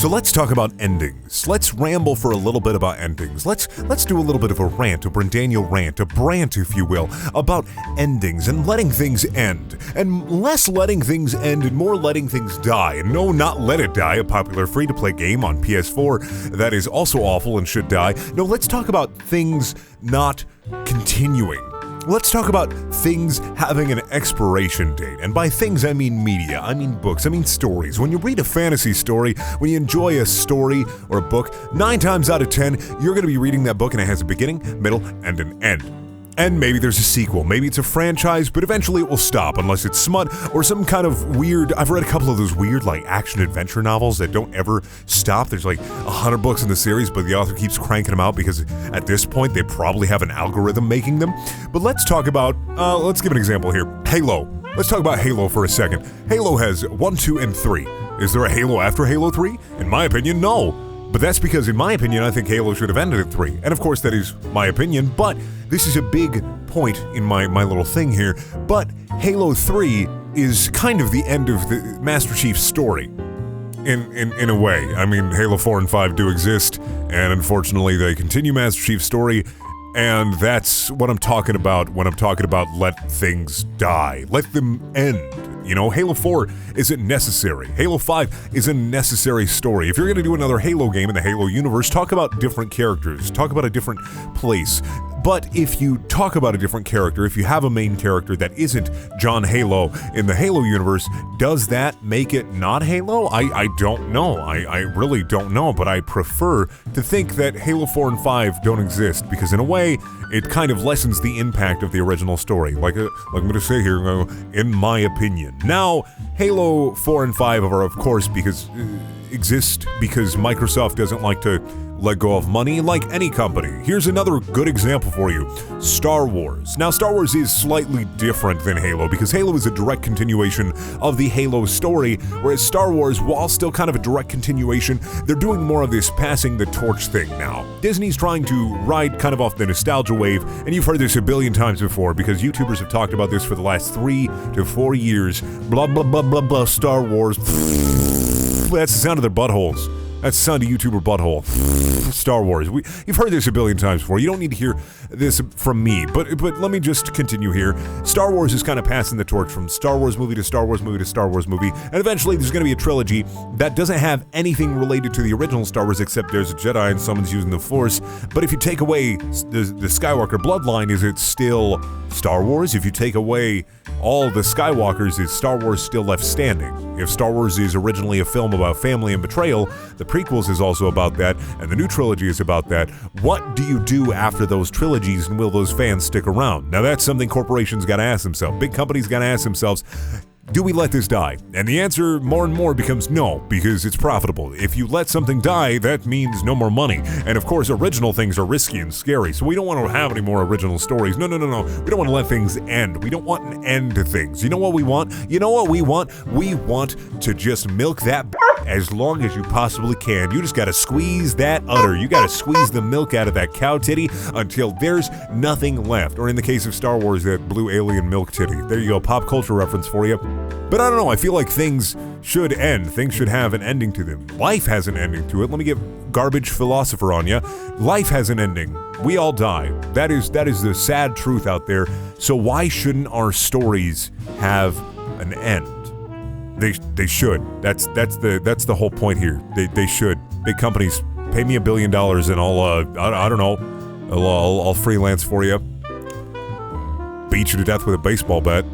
So let's talk about endings. Let's ramble for a little bit about endings. Let's do a little bit of a rant, a Brandaniel rant, a brant, if you will, about endings and letting things end. And less letting things end and more letting things die. And no, not Let It Die, a popular free-to-play game on PS4 that is also awful and should die. No, let's talk about things not continuing. Let's talk about things having an expiration date. And by things, I mean media, I mean books, I mean stories. When you read a fantasy story, when you enjoy a story or a book, 9 times out of 10, you're going to be reading that book and it has a beginning, middle, and an end. And maybe there's a sequel, maybe it's a franchise, but eventually it will stop unless it's smut or some kind of weird, I've read a couple of those weird like action-adventure novels that don't ever stop. There's like 100 books in the series, but the author keeps cranking them out because at this point they probably have an algorithm making them. But let's talk about, let's give an example here. Halo. Let's talk about Halo for a second. Halo has 1, 2, and 3. Is there a Halo after Halo 3? In my opinion, no. But that's because, in my opinion, I think Halo should have ended at 3. And of course, that is my opinion, but this is a big point in my little thing here. But Halo 3 is kind of the end of the Master Chief's story. In a way. I mean, Halo 4 and 5 do exist, and unfortunately they continue Master Chief's story, and that's what I'm talking about when I'm talking about let things die. Let them end. You know, Halo 4 isn't necessary. Halo 5 is a necessary story. If you're going to do another Halo game in the Halo universe, talk about different characters. Talk about a different place. But if you talk about a different character, if you have a main character that isn't John Halo in the Halo universe, does that make it not Halo? I don't know. I really don't know, but I prefer to think that Halo 4 and 5 don't exist because in a way, it kind of lessens the impact of the original story. Like I'm going to say here, in my opinion. Now, Halo 4 and 5 are, of course, exist because Microsoft doesn't like to let go of money like any company. Here's another good example for you. Star Wars. Now, Star Wars is slightly different than Halo because Halo is a direct continuation of the Halo story, whereas Star Wars, while still kind of a direct continuation, they're doing more of this passing the torch thing now. Disney's trying to ride kind of off the nostalgia wave, and you've heard this a billion times before because YouTubers have talked about this for the last 3 to 4 years. Blah, blah, blah, blah, blah, Star Wars. That's the sound of their buttholes. That's the sound of YouTuber butthole. Star Wars. You've heard this a billion times before. You don't need to hear this from me, but let me just continue here. Star Wars is kind of passing the torch from Star Wars movie to Star Wars movie to Star Wars movie, and eventually there's going to be a trilogy that doesn't have anything related to the original Star Wars except there's a Jedi and someone's using the Force. But if you take away the Skywalker bloodline, is it still Star Wars? If you take away all the Skywalkers, is Star Wars still left standing? If Star Wars is originally a film about family and betrayal, the prequels is also about that, and the new trilogy is about that. What do you do after those trilogies, and will those fans stick around? Now that's something corporations gotta ask themselves. Big companies gotta ask themselves, do we let this die? And the answer more and more becomes no, because it's profitable. If you let something die, that means no more money. And of course, original things are risky and scary, so we don't want to have any more original stories. No. We don't want to let things end. We don't want an end to things. You know what we want? We want to just milk that as long as you possibly can. You just gotta squeeze that udder. You gotta squeeze the milk out of that cow titty until there's nothing left. Or in the case of Star Wars, that blue alien milk titty. There you go, pop culture reference for you. But I don't know, I feel like things should end. Things should have an ending to them. Life has an ending to it. Let me get garbage philosopher on you. Life has an ending. We all die. That is the sad truth out there. So why shouldn't our stories have an end? They should. That's the whole point here. They should. Big companies, pay me $1 billion and I don't know, I'll freelance for you. Beat you to death with a baseball bat.